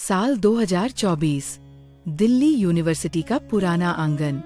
साल 2024। दिल्ली यूनिवर्सिटी का पुराना आंगन।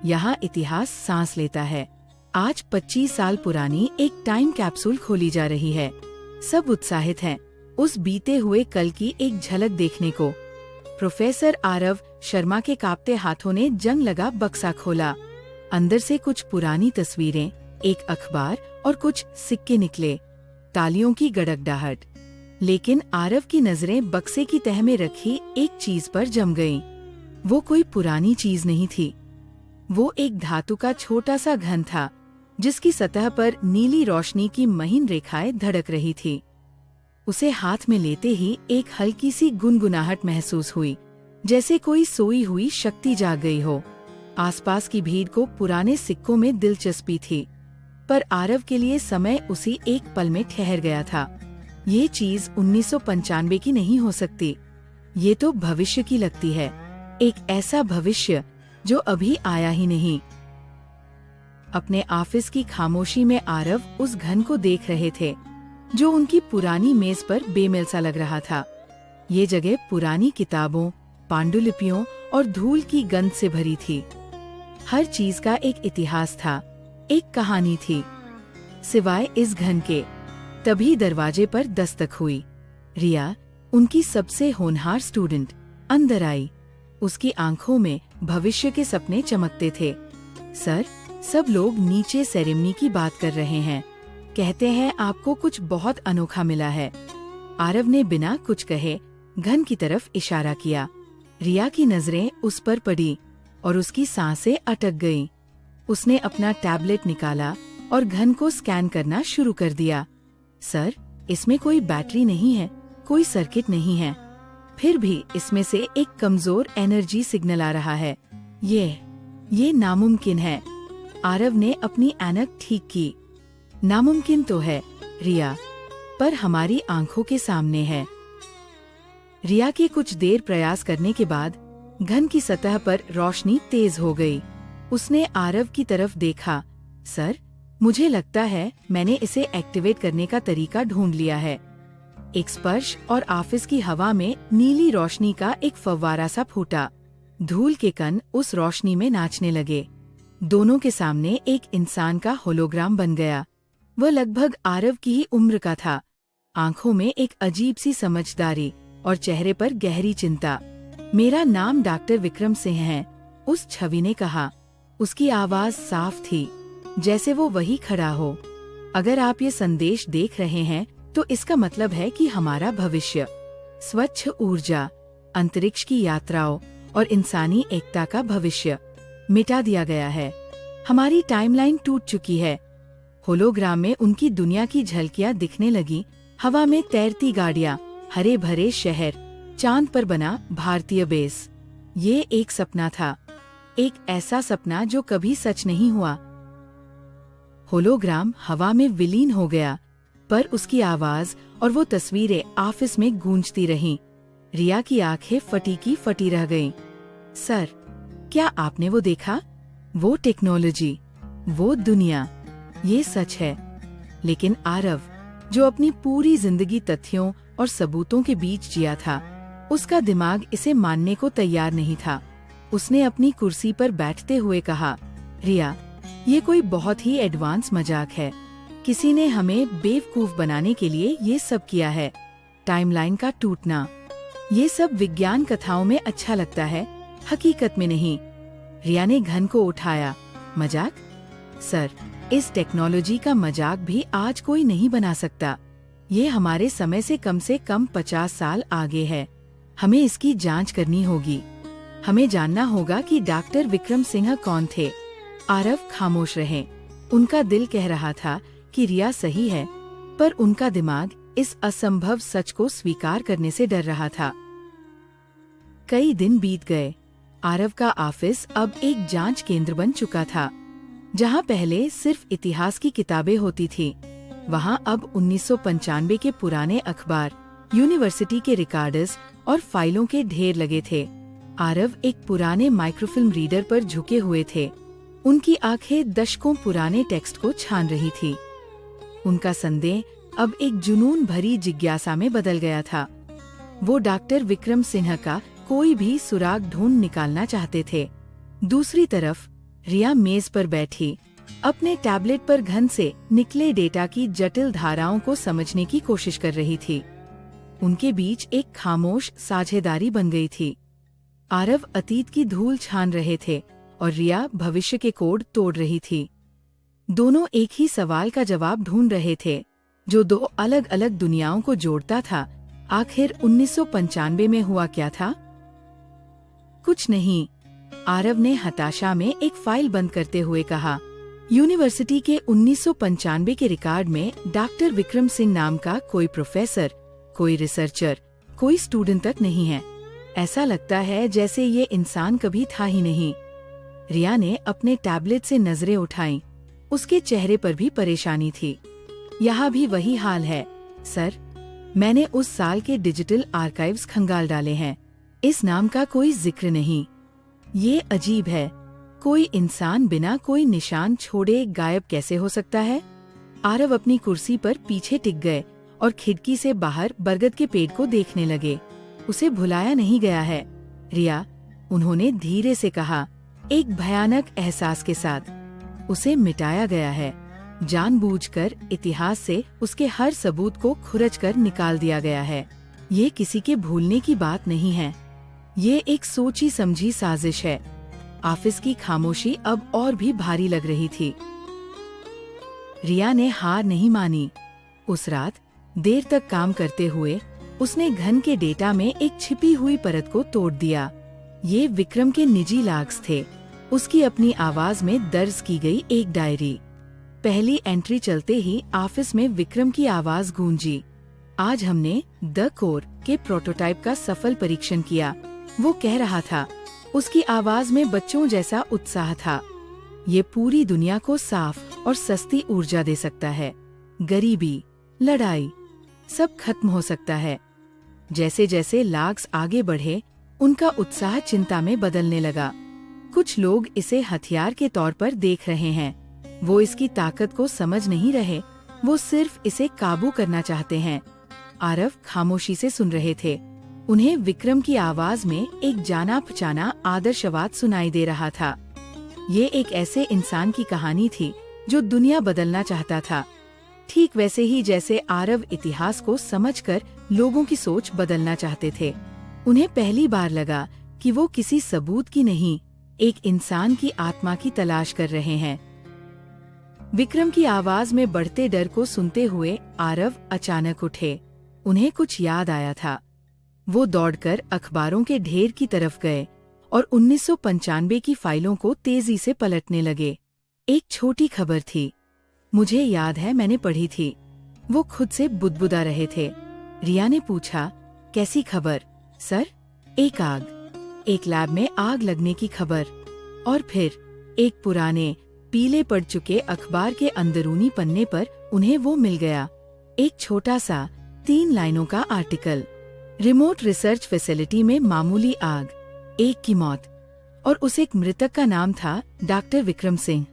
यहाँ इतिहास सांस लेता है। आज 25 साल पुरानी एक टाइम कैप्सूल खोली जा रही है। सब उत्साहित हैं उस बीते हुए कल की एक झलक देखने को। प्रोफेसर आरव शर्मा के कांपते हाथों ने जंग लगा बक्सा खोला। अंदर से कुछ पुरानी तस्वीरें, एक अखबार और कुछ सिक्के निकले। तालियों की गड़गड़ाहट। लेकिन आरव की नजरें बक्से की तह में रखी एक चीज पर जम गईं। वो कोई पुरानी चीज नहीं थी। वो एक धातु का छोटा सा घन था, जिसकी सतह पर नीली रोशनी की महीन रेखाएं धड़क रही थी। उसे हाथ में लेते ही एक हल्की सी गुनगुनाहट महसूस हुई, जैसे कोई सोई हुई शक्ति जाग गई हो। आसपास की भीड़ को पुराने सिक्कों में दिलचस्पी थी, पर आरव के लिए समय उसी एक पल में ठहर गया था। ये चीज 1995 की नहीं हो सकती। ये तो भविष्य की लगती है, एक ऐसा भविष्य जो अभी आया ही नहीं। अपने ऑफिस की खामोशी में आरव उस घन को देख रहे थे, जो उनकी पुरानी मेज पर बेमेल सा लग रहा था। ये जगह पुरानी किताबों, पांडुलिपियों और धूल की गंध से भरी थी। हर चीज का एक इतिहास था, एक कहानी थी, सिवाय इस घन के। तभी दरवाजे पर दस्तक हुई। रिया, उनकी सबसे होनहार स्टूडेंट, अंदर आई। उसकी आंखों में भविष्य के सपने चमकते थे। सर, सब लोग नीचे सेरेमनी की बात कर रहे हैं। कहते हैं आपको कुछ बहुत अनोखा मिला है। आरव ने बिना कुछ कहे घन की तरफ इशारा किया। रिया की नजरें उस पर पड़ी और उसकी सांसें अटक गईं। उसने अपना टैबलेट निकाला और घन को स्कैन करना शुरू कर दिया। सर, इसमें कोई बैटरी नहीं है, कोई सर्किट नहीं है। फिर भी इसमें से एक कमजोर एनर्जी सिग्नल आ रहा है। ये नामुमकिन है। आरव ने अपनी ऐनक ठीक की। नामुमकिन तो है रिया, पर हमारी आंखों के सामने है। रिया के कुछ देर प्रयास करने के बाद घन की सतह पर रोशनी तेज हो गई। उसने आरव की तरफ देखा। सर, मुझे लगता है मैंने इसे एक्टिवेट करने का तरीका ढूंढ लिया है। एक स्पर्श और ऑफिस की हवा में नीली रोशनी का एक फव्वारा सा फूटा। धूल के कण उस रोशनी में नाचने लगे। दोनों के सामने एक इंसान का होलोग्राम बन गया। वह लगभग आरव की ही उम्र का था। आंखों में एक अजीब सी समझदारी और चेहरे पर गहरी चिंता। मेरा नाम डॉक्टर विक्रम सिंह है, उस छवि ने कहा। उसकी आवाज साफ थी, जैसे वो वही खड़ा हो। अगर आप ये संदेश देख रहे हैं तो इसका मतलब है कि हमारा भविष्य, स्वच्छ ऊर्जा, अंतरिक्ष की यात्राओं और इंसानी एकता का भविष्य मिटा दिया गया है। हमारी टाइमलाइन टूट चुकी है। होलोग्राम में उनकी दुनिया की झलकियां दिखने लगी। हवा में तैरती गाड़ियां, हरे भरे शहर, चांद पर बना भारतीय बेस। ये एक सपना था, एक ऐसा सपना जो कभी सच नहीं हुआ। होलोग्राम हवा में विलीन हो गया, पर उसकी आवाज और वो तस्वीरें ऑफिस में गूंजती रहीं। रिया की आंखें फटी की फटी रह गईं। सर, क्या आपने वो देखा? वो टेक्नोलॉजी, वो दुनिया, ये सच है। लेकिन आरव, जो अपनी पूरी जिंदगी तथ्यों और सबूतों के बीच जिया था, उसका दिमाग इसे मानने को तैयार नहीं था। उसने अपनी कुर्सी पर बैठते हुए कहा, रिया, ये कोई बहुत ही एडवांस मजाक है। किसी ने हमें बेवकूफ बनाने के लिए ये सब किया है। टाइमलाइन का टूटना, ये सब विज्ञान कथाओं में अच्छा लगता है, हकीकत में नहीं। रिया ने घन को उठाया। मजाक? सर, इस टेक्नोलॉजी का मजाक भी आज कोई नहीं बना सकता। ये हमारे समय से कम 50 साल आगे है। हमें इसकी जांच करनी होगी। हमें जानना होगा कि डॉक्टर विक्रम सिंह कौन थे। आरव खामोश रहे। उनका दिल कह रहा था कि रिया सही है, पर उनका दिमाग इस असंभव सच को स्वीकार करने से डर रहा था। कई दिन बीत गए। आरव का ऑफिस अब एक जांच केंद्र बन चुका था। जहां पहले सिर्फ इतिहास की किताबें होती थी, वहां अब 1995 के पुराने अखबार, यूनिवर्सिटी के रिकॉर्ड्स और फाइलों के ढेर लगे थे। आरव एक पुराने माइक्रोफिल्म रीडर पर झुके हुए थे। उनकी आंखें दशकों पुराने टेक्स्ट को छान रही थी। उनका संदेह अब एक जुनून भरी जिज्ञासा में बदल गया था। वो डॉक्टर विक्रम सिन्हा का कोई भी सुराग ढूंढ निकालना चाहते थे। दूसरी तरफ रिया मेज पर बैठी अपने टैबलेट पर घन से निकले डेटा की जटिल धाराओं को समझने की कोशिश कर रही थी। उनके बीच एक खामोश साझेदारी बन गई थी। आरव अतीत की धूल छान रहे थे और रिया भविष्य के कोड तोड़ रही थी। दोनों एक ही सवाल का जवाब ढूंढ रहे थे, जो दो अलग अलग दुनियाओं को जोड़ता था। आखिर 1995 में हुआ क्या था? कुछ नहीं, आरव ने हताशा में एक फाइल बंद करते हुए कहा। यूनिवर्सिटी के 1995 के रिकॉर्ड में डॉक्टर विक्रम सिंह नाम का कोई प्रोफेसर, कोई रिसर्चर, कोई स्टूडेंट तक नहीं है। ऐसा लगता है जैसे ये इंसान कभी था ही नहीं। रिया ने अपने टैबलेट से नजरें उठाईं। उसके चेहरे पर भी परेशानी थी। यहाँ भी वही हाल है सर, मैंने उस साल के डिजिटल आर्काइव्स खंगाल डाले हैं। इस नाम का कोई जिक्र नहीं। ये अजीब है, कोई इंसान बिना कोई निशान छोड़े गायब कैसे हो सकता है? आरव अपनी कुर्सी पर पीछे टिक गए और खिड़की से बाहर बरगद के पेड़ को देखने लगे। उसे भुलाया नहीं गया है रिया, उन्होंने धीरे से कहा, एक भयानक एहसास के साथ। उसे मिटाया गया है, जानबूझकर इतिहास से उसके हर सबूत को खुरच कर निकाल दिया गया है। ये किसी के भूलने की बात नहीं है, ये एक सोची समझी साजिश है। ऑफिस की खामोशी अब और भी भारी लग रही थी। रिया ने हार नहीं मानी। उस रात देर तक काम करते हुए उसने घन के डेटा में एक छिपी हुई परत को तोड़ दिया। ये विक्रम के निजी लॉग्स थे, उसकी अपनी आवाज में दर्ज की गई एक डायरी। पहली एंट्री चलते ही ऑफिस में विक्रम की आवाज गूंजी। आज हमने द कोर के प्रोटोटाइप का सफल परीक्षण किया, वो कह रहा था। उसकी आवाज में बच्चों जैसा उत्साह था। ये पूरी दुनिया को साफ और सस्ती ऊर्जा दे सकता है। गरीबी, लड़ाई, सब खत्म हो सकता है। जैसे जैसे लॉग्स आगे बढ़े, उनका उत्साह चिंता में बदलने लगा। कुछ लोग इसे हथियार के तौर पर देख रहे हैं। वो इसकी ताकत को समझ नहीं रहे, वो सिर्फ इसे काबू करना चाहते हैं। आरव खामोशी से सुन रहे थे। उन्हें विक्रम की आवाज में एक जाना पहचाना आदर्शवाद सुनाई दे रहा था। ये एक ऐसे इंसान की कहानी थी जो दुनिया बदलना चाहता था, ठीक वैसे ही जैसे आरव इतिहास को समझकर लोगों की सोच बदलना चाहते थे। उन्हें पहली बार लगा कि वो किसी सबूत की नहीं, एक इंसान की आत्मा की तलाश कर रहे हैं। विक्रम की आवाज में बढ़ते डर को सुनते हुए आरव अचानक उठे। उन्हें कुछ याद आया था। वो दौड़कर अखबारों के ढेर की तरफ गए और 1995 की फाइलों को तेजी से पलटने लगे। एक छोटी खबर थी, मुझे याद है मैंने पढ़ी थी। वो खुद से बुदबुदा रहे थे। रिया ने पूछा, कैसी खबर सर? एक लैब में आग लगने की खबर। और फिर एक पुराने पीले पड़ चुके अखबार के अंदरूनी पन्ने पर उन्हें वो मिल गया। एक छोटा सा 3 लाइनों का आर्टिकल। रिमोट रिसर्च फैसिलिटी में मामूली आग, एक की मौत, और उस एक मृतक का नाम था डॉक्टर विक्रम सिंह।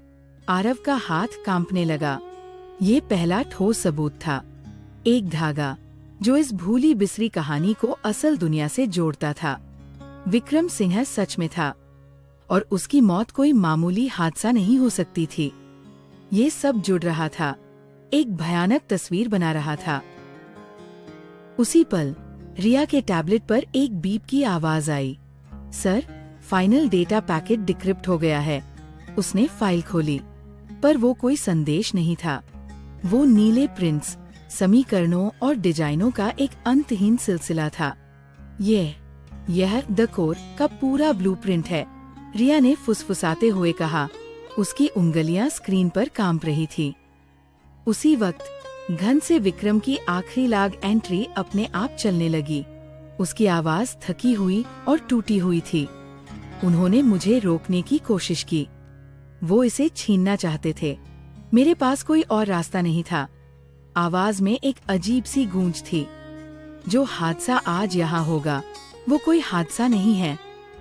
आरव का हाथ कांपने लगा। ये पहला ठोस सबूत था, एक धागा जो इस भूली बिसरी कहानी को असल दुनिया से जोड़ता था। विक्रम सिंह सच में था और उसकी मौत कोई मामूली हादसा नहीं हो सकती थी। ये सब जुड़ रहा था, एक भयानक तस्वीर बना रहा था। उसी पल रिया के टैबलेट पर एक बीप की आवाज आई। Sir, final data packet decrypt हो गया है। उसने फाइल खोली, पर वो कोई संदेश नहीं था। वो नीले प्रिंट्स, समीकरणों और डिजाइनों का एक अंतहीन सिलसिला था। यह द कोर का पूरा ब्लूप्रिंट है, रिया ने फुसफुसाते हुए कहा। उसकी उंगलियां स्क्रीन पर कांप रही थी। उसी वक्त घन से विक्रम की आखिरी लॉग एंट्री अपने आप चलने लगी। उसकी आवाज थकी हुई और टूटी हुई थी। उन्होंने मुझे रोकने की कोशिश की, वो इसे छीनना चाहते थे। मेरे पास कोई और रास्ता नहीं था। आवाज में एक अजीब सी गूंज थी। जो हादसा आज यहाँ होगा, वो कोई हादसा नहीं है,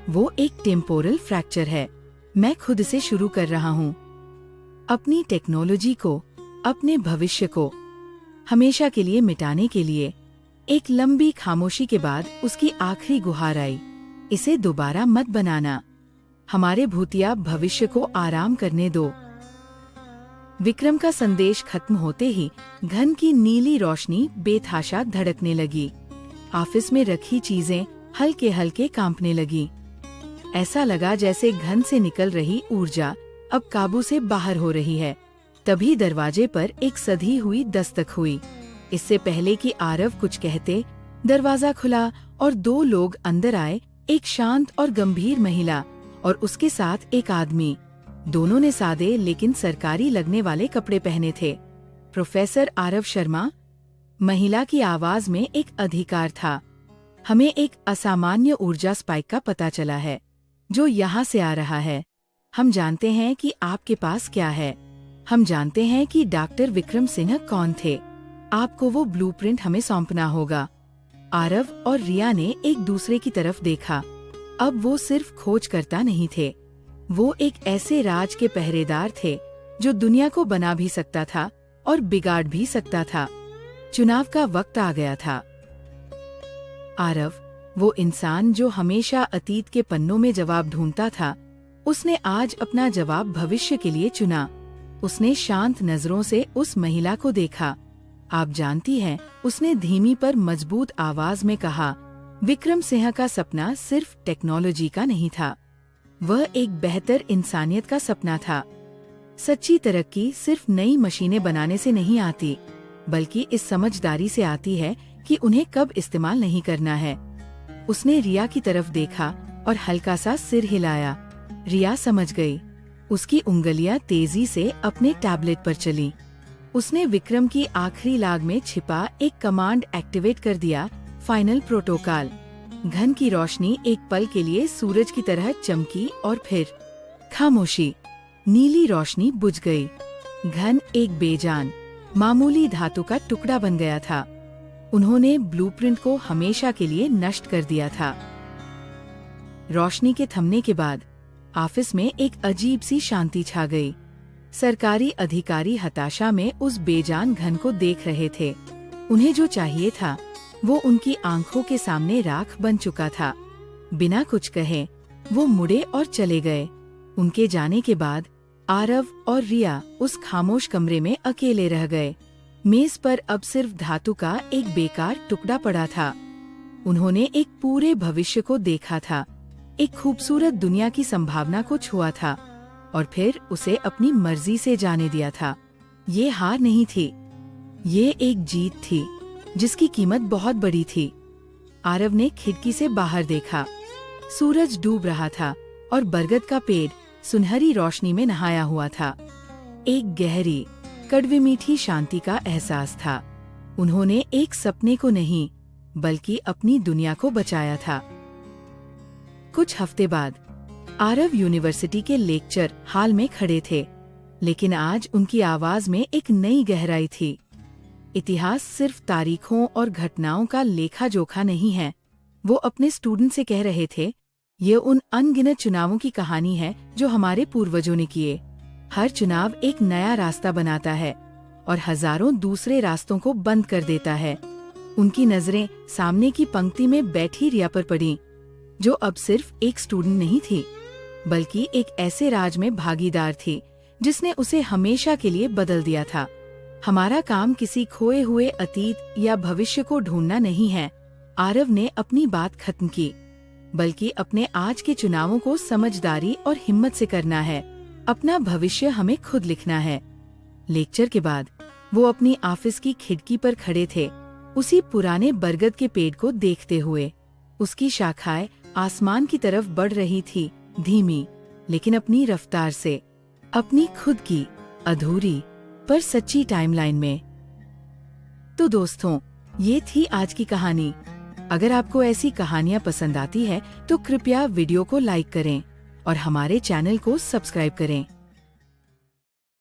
वो एक टेम्पोरल फ्रैक्चर है। मैं खुद इसे शुरू कर रहा हूँ, अपनी टेक्नोलॉजी को, अपने भविष्य को हमेशा के लिए मिटाने के लिए। एक लंबी खामोशी के बाद उसकी आखिरी गुहार आई, इसे दोबारा मत बनाना, हमारे भूतिया भविष्य को आराम करने दो। विक्रम का संदेश खत्म होते ही घन की नीली रोशनी बेतहाशा धड़कने लगी। ऑफिस में रखी चीजें हल्के हल्के कांपने लगी। ऐसा लगा जैसे घन से निकल रही ऊर्जा अब काबू से बाहर हो रही है। तभी दरवाजे पर एक सधी हुई दस्तक हुई। इससे पहले कि आरव कुछ कहते, दरवाजा खुला और दो लोग अंदर आए, एक शांत और गंभीर महिला और उसके साथ एक आदमी। दोनों ने सादे लेकिन सरकारी लगने वाले कपड़े पहने थे। प्रोफेसर आरव शर्मा। महिला की आवाज में एक अधिकार था। हमें एक असामान्य ऊर्जा स्पाइक का पता चला है जो यहाँ से आ रहा है। हम जानते हैं कि आपके पास क्या है। हम जानते हैं कि डॉक्टर विक्रम सिंह कौन थे। आपको वो ब्लूप्रिंट हमें सौंपना होगा। आरव और रिया ने एक दूसरे की तरफ देखा। अब वो सिर्फ खोज करता नहीं थे, वो एक ऐसे राज के पहरेदार थे जो दुनिया को बना भी सकता था और बिगाड़ भी सकता था। चुनाव का वक्त आ गया था। आरव, वो इंसान जो हमेशा अतीत के पन्नों में जवाब ढूंढता था, उसने आज अपना जवाब भविष्य के लिए चुना। उसने शांत नजरों से उस महिला को देखा। आप जानती हैं, उसने धीमी पर मजबूत आवाज में कहा, विक्रम सिंह का सपना सिर्फ टेक्नोलॉजी का नहीं था, वह एक बेहतर इंसानियत का सपना था। सच्ची तरक्की सिर्फ नई मशीनें बनाने से नहीं आती, बल्कि इस समझदारी से आती है कि उन्हें कब इस्तेमाल नहीं करना है। उसने रिया की तरफ देखा और हल्का सा सिर हिलाया। रिया समझ गई। उसकी उंगलियां तेजी से अपने टैबलेट पर चली। उसने विक्रम की आखिरी लाग में छिपा एक कमांड एक्टिवेट कर दिया, फाइनल प्रोटोकॉल। घन की रोशनी एक पल के लिए सूरज की तरह चमकी और फिर खामोशी। नीली रोशनी बुझ गई। घन एक बेजान, मामूली धातु का टुकड़ा बन गया था। उन्होंने ब्लूप्रिंट को हमेशा के लिए नष्ट कर दिया था। रोशनी के थमने के बाद ऑफिस में एक अजीब सी शांति छा गई। सरकारी अधिकारी हताशा में उस बेजान घन को देख रहे थे। उन्हें जो चाहिए था वो उनकी आंखों के सामने राख बन चुका था। बिना कुछ कहे वो मुड़े और चले गए। उनके जाने के बाद आरव और रिया उस खामोश कमरे में अकेले रह गए। मेज पर अब सिर्फ धातु का एक बेकार टुकड़ा पड़ा था। उन्होंने एक पूरे भविष्य को देखा था, एक खूबसूरत दुनिया की संभावना को छुआ था और फिर उसे अपनी मर्जी से जाने दिया था। ये हार नहीं थी, ये एक जीत थी जिसकी कीमत बहुत बड़ी थी। आरव ने खिड़की से बाहर देखा। सूरज डूब रहा था और बरगद का पेड़ सुनहरी रोशनी में नहाया हुआ था। एक गहरी, कड़वी मीठी शांति का एहसास था। उन्होंने एक सपने को नहीं, बल्कि अपनी दुनिया को बचाया था। कुछ हफ्ते बाद आरव यूनिवर्सिटी के लेक्चर हॉल में खड़े थे, लेकिन आज उनकी आवाज में एक नई गहराई थी। इतिहास सिर्फ तारीखों और घटनाओं का लेखा जोखा नहीं है, वो अपने स्टूडेंट से कह रहे थे। ये उन अनगिनत चुनावों की कहानी है जो हमारे पूर्वजों ने किए। हर चुनाव एक नया रास्ता बनाता है और हजारों दूसरे रास्तों को बंद कर देता है। उनकी नजरें सामने की पंक्ति में बैठी रिया पर पड़ी, जो अब सिर्फ एक स्टूडेंट नहीं थी, बल्कि एक ऐसे राज में भागीदार थी जिसने उसे हमेशा के लिए बदल दिया था। हमारा काम किसी खोए हुए अतीत या भविष्य को ढूंढना नहीं है, आरव ने अपनी बात खत्म की, बल्कि अपने आज के चुनावों को समझदारी और हिम्मत से करना है। अपना भविष्य हमें खुद लिखना है। लेक्चर के बाद वो अपनी ऑफिस की खिड़की पर खड़े थे, उसी पुराने बरगद के पेड़ को देखते हुए। उसकी शाखाएं आसमान की तरफ बढ़ रही थी, धीमी लेकिन अपनी रफ्तार से, अपनी खुद की अधूरी पर सच्ची टाइमलाइन में। तो दोस्तों, ये थी आज की कहानी। अगर आपको ऐसी कहानियाँ पसंद आती है तो कृपया वीडियो को लाइक करें और हमारे चैनल को सब्सक्राइब करें।